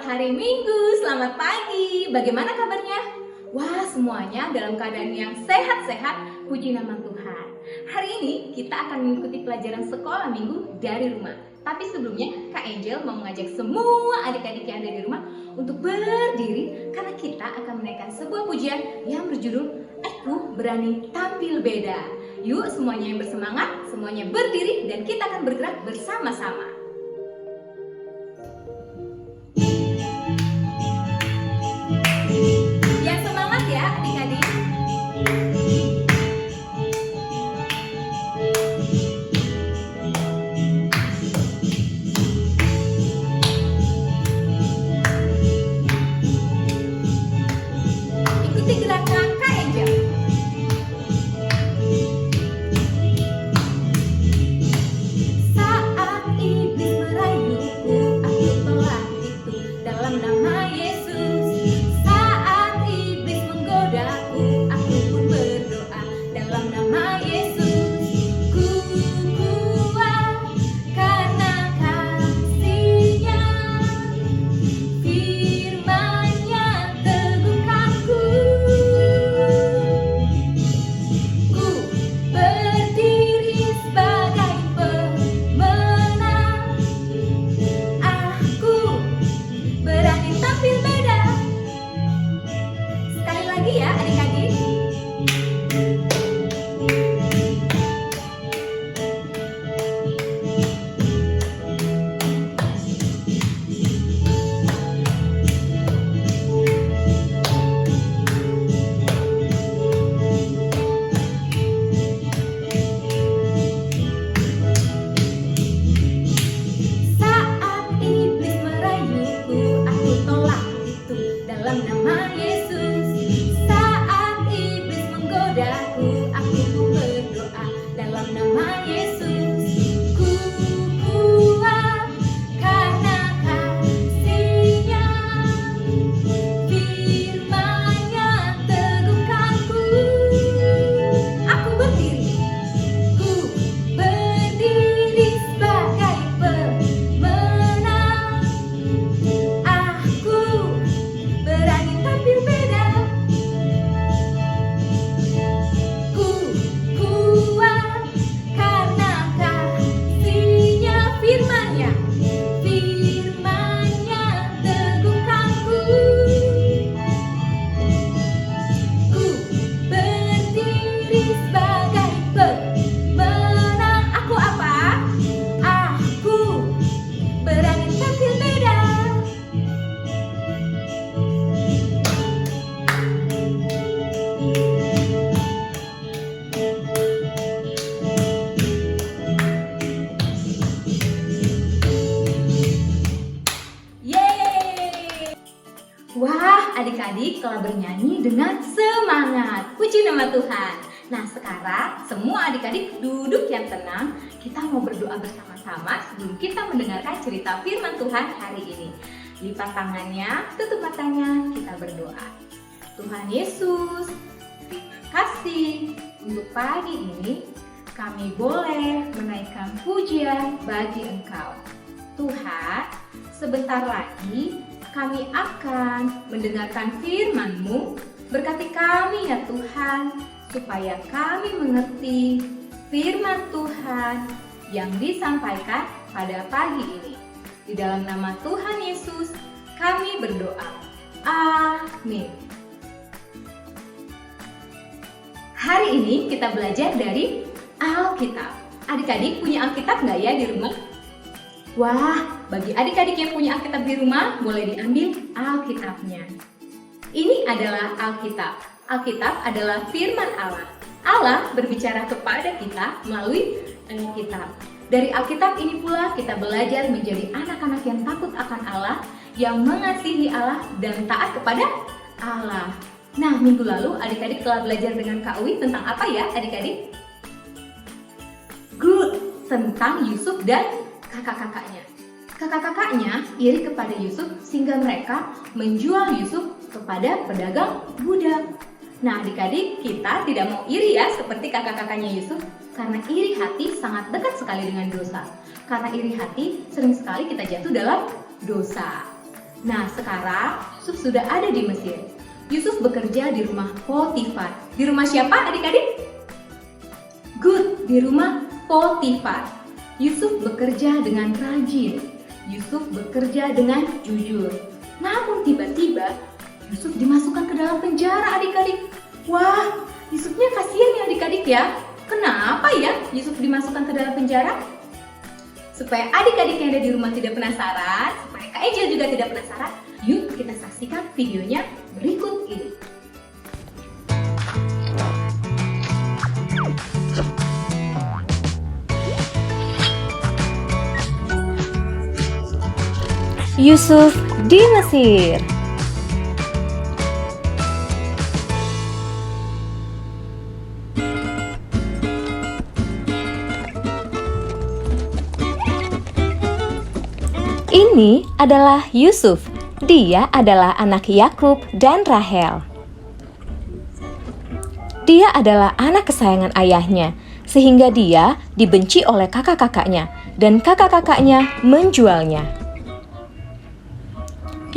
hari Minggu, selamat pagi. Bagaimana kabarnya? Wah, semuanya dalam keadaan yang sehat-sehat, puji nama Tuhan. Hari ini kita akan mengikuti pelajaran sekolah minggu dari rumah. Tapi sebelumnya, Kak Angel mau mengajak semua adik-adik yang ada di rumah untuk berdiri karena kita akan menaikkan sebuah pujian yang berjudul Aku Berani Tampil Beda. Yuk semuanya yang bersemangat, semuanya berdiri dan kita akan bergerak bersama-sama. Yang semangat ya adik-adik. Ikuti gerakan Kak Angel. Saat iblis merayuku, aku tolak itu dalam nama Yesus. Saat iblis menggodaku, aku pun berdoa dalam nama Yesus. Ku kuat karena kasih-Nya, firman-Nya teguhkanku. Ku berdiri sebagai pemenang. Aku berani tampil beda. Sekali lagi ya adik-adik. Saat iblis merayuku, aku tolak itu dalam nama Yesus. Saat iblis menggodaku, aku pun berdoa dalam nama Yesus. Ku kuat karena kasih-Nya, firman-Nya teguhkanku. Aku berdiri. Ku berdiri sebagai pemenang. Aku berani tampil beda. Ku kuat karena kasih-Nya, firman-Nya, firman-Nya teguhkanku. Ku berdiri sebagai pemenang. Aku apa? Aku berani tampil beda. Yeay! Wah, adik-adik telah bernyanyi dengan semangat. Puji nama Tuhan. Nah, sekarang semua adik-adik duduk yang tenang. Kita mau berdoa bersama-sama sebelum kita mendengarkan cerita firman Tuhan hari ini. Lipat tangannya, tutup matanya, kita berdoa. Tuhan Yesus, terima kasih untuk pagi ini kami boleh menaikkan pujian bagi Engkau. Tuhan, sebentar lagi kami akan mendengarkan firman-Mu. Berkati kami ya Tuhan, supaya kami mengerti firman Tuhan yang disampaikan pada pagi ini. Di dalam nama Tuhan Yesus, kami berdoa. Amin. Hari ini kita belajar dari Alkitab. Adik-adik punya Alkitab nggak ya di rumah? Wah, bagi adik-adik yang punya Alkitab di rumah, boleh diambil Alkitabnya. Ini adalah Alkitab. Alkitab adalah firman Allah. Allah berbicara kepada kita melalui Alkitab. Dari Alkitab ini pula kita belajar menjadi anak-anak yang takut akan Allah, yang mengasihi Allah dan taat kepada Allah. Nah, minggu lalu adik-adik telah belajar dengan Kak Uwi tentang apa ya adik-adik? Good, tentang Yusuf dan kakak-kakaknya. Kakak-kakaknya iri kepada Yusuf sehingga mereka menjual Yusuf kepada pedagang budak. Nah adik-adik, kita tidak mau iri ya seperti kakak-kakaknya Yusuf, karena iri hati sangat dekat sekali dengan dosa. Karena iri hati sering sekali kita jatuh dalam dosa. Nah, sekarang Yusuf sudah ada di Mesir. Yusuf bekerja di rumah Potifar. Di rumah siapa adik-adik? Good, di rumah Potifar. Yusuf bekerja dengan rajin. Yusuf bekerja dengan jujur. Namun tiba-tiba Yusuf dimasukkan ke dalam penjara adik-adik. Wah, Yusufnya kasihan ya adik-adik ya. Kenapa ya Yusuf dimasukkan ke dalam penjara? Supaya adik-adik yang ada di rumah tidak penasaran, supaya Kak Ejel juga tidak penasaran, yuk kita saksikan videonya berikut ini. Yusuf di Mesir. Ini adalah Yusuf. Dia adalah anak Yakub dan Rahel. Dia adalah anak kesayangan ayahnya, sehingga dia dibenci oleh kakak-kakaknya, dan kakak-kakaknya menjualnya.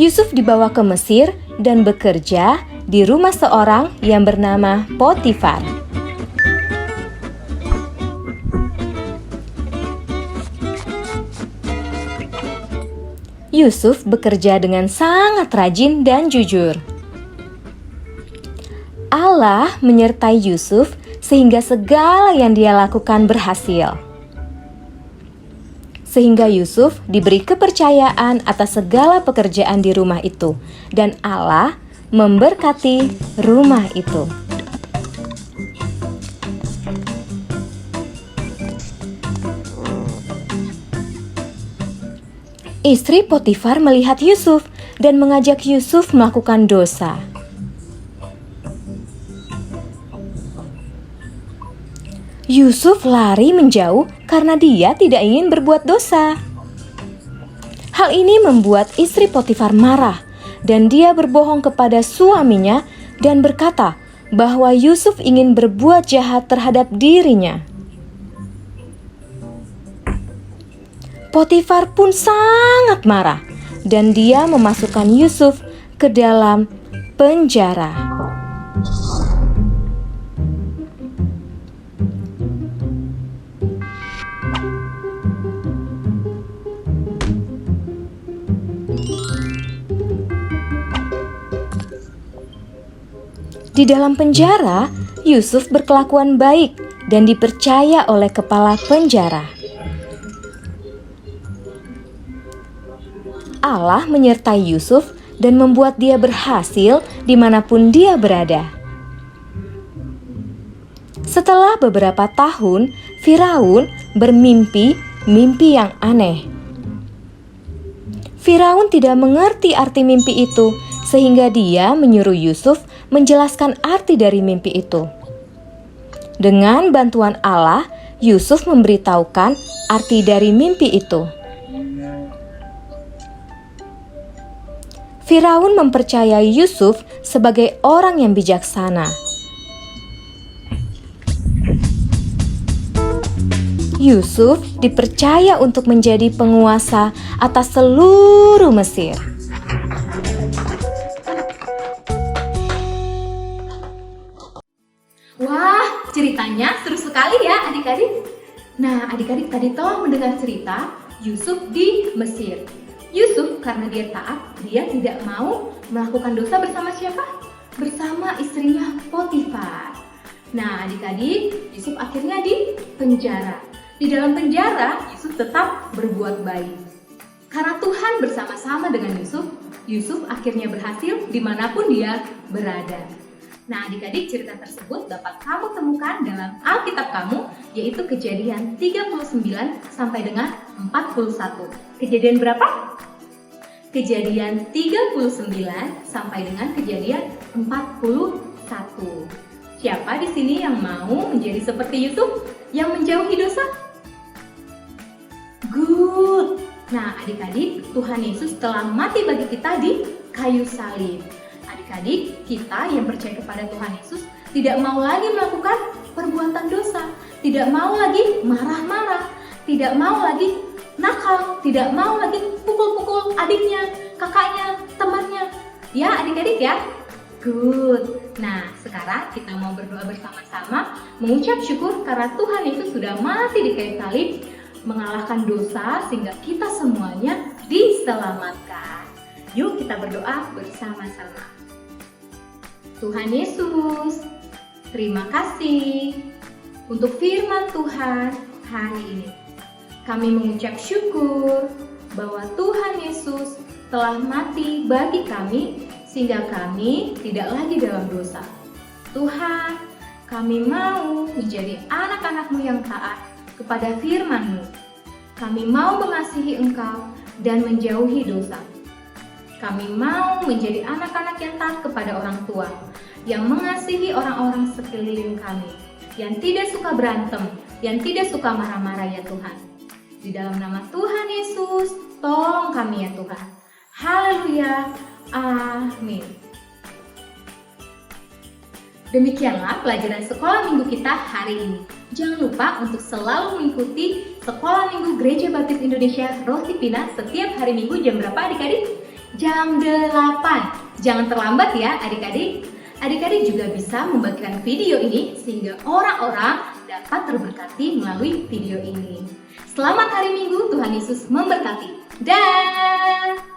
Yusuf dibawa ke Mesir dan bekerja di rumah seorang yang bernama Potifar. Yusuf bekerja dengan sangat rajin dan jujur. Allah menyertai Yusuf sehingga segala yang dia lakukan berhasil. Sehingga Yusuf diberi kepercayaan atas segala pekerjaan di rumah itu, dan Allah memberkati rumah itu. Istri Potifar melihat Yusuf dan mengajak Yusuf melakukan dosa. Yusuf lari menjauh karena dia tidak ingin berbuat dosa. Hal ini membuat istri Potifar marah dan dia berbohong kepada suaminya dan berkata bahwa Yusuf ingin berbuat jahat terhadap dirinya. Potifar pun sangat marah dan dia memasukkan Yusuf ke dalam penjara. Di dalam penjara, Yusuf berkelakuan baik dan dipercaya oleh kepala penjara. Allah menyertai Yusuf dan membuat dia berhasil dimanapun dia berada. Setelah beberapa tahun, Firaun bermimpi mimpi yang aneh. Firaun tidak mengerti arti mimpi itu, sehingga dia menyuruh Yusuf menjelaskan arti dari mimpi itu. Dengan bantuan Allah, Yusuf memberitahukan arti dari mimpi itu. Firaun mempercayai Yusuf sebagai orang yang bijaksana. Yusuf dipercaya untuk menjadi penguasa atas seluruh Mesir. Wah, ceritanya seru sekali ya adik-adik. Nah, adik-adik tadi telah mendengar cerita Yusuf di Mesir. Yusuf karena dia taat, dia tidak mau melakukan dosa bersama siapa? Bersama istrinya Potifar. Nah, adik-adik, Yusuf akhirnya di penjara. Di dalam penjara, Yusuf tetap berbuat baik. Karena Tuhan bersama-sama dengan Yusuf, Yusuf akhirnya berhasil dimanapun dia berada. Nah, adik-adik, cerita tersebut dapat kamu temukan dalam Alkitab kamu, yaitu Kejadian 39 sampai dengan 41. Kejadian berapa? Kejadian 39 sampai dengan Kejadian 41. Siapa di sini yang mau menjadi seperti Yusuf yang menjauhi dosa? Good. Nah, adik-adik, Tuhan Yesus telah mati bagi kita di kayu salib. Adik-adik, kita yang percaya kepada Tuhan Yesus tidak mau lagi melakukan perbuatan dosa, tidak mau lagi marah-marah, tidak mau lagi nakal, tidak mau lagi pukul-pukul adiknya, kakaknya, temannya. Ya adik-adik ya? Good. Nah, sekarang kita mau berdoa bersama-sama mengucap syukur karena Tuhan Yesus sudah mati di kayu salib, mengalahkan dosa sehingga kita semuanya diselamatkan. Yuk kita berdoa bersama-sama. Tuhan Yesus, terima kasih untuk firman Tuhan hari ini. Kami mengucap syukur bahwa Tuhan Yesus telah mati bagi kami sehingga kami tidak lagi dalam dosa. Tuhan, kami mau menjadi anak-anak-Mu yang taat kepada firman-Mu. Kami mau mengasihi Engkau dan menjauhi dosa. Kami mau menjadi anak-anak yang taat kepada orang tua, yang mengasihi orang-orang sekeliling kami, yang tidak suka berantem, yang tidak suka marah-marah ya Tuhan. Di dalam nama Tuhan Yesus, tolong kami ya Tuhan. Haleluya. Amin. Demikianlah pelajaran sekolah minggu kita hari ini. Jangan lupa untuk selalu mengikuti sekolah minggu Gereja Baptis Indonesia Rosti Pina setiap hari Minggu jam berapa adik-adik? Jam 8. Jangan terlambat ya adik-adik. Adik-adik juga bisa membagikan video ini sehingga orang-orang dapat terberkati melalui video ini. Selamat hari Minggu, Tuhan Yesus memberkati. Dah.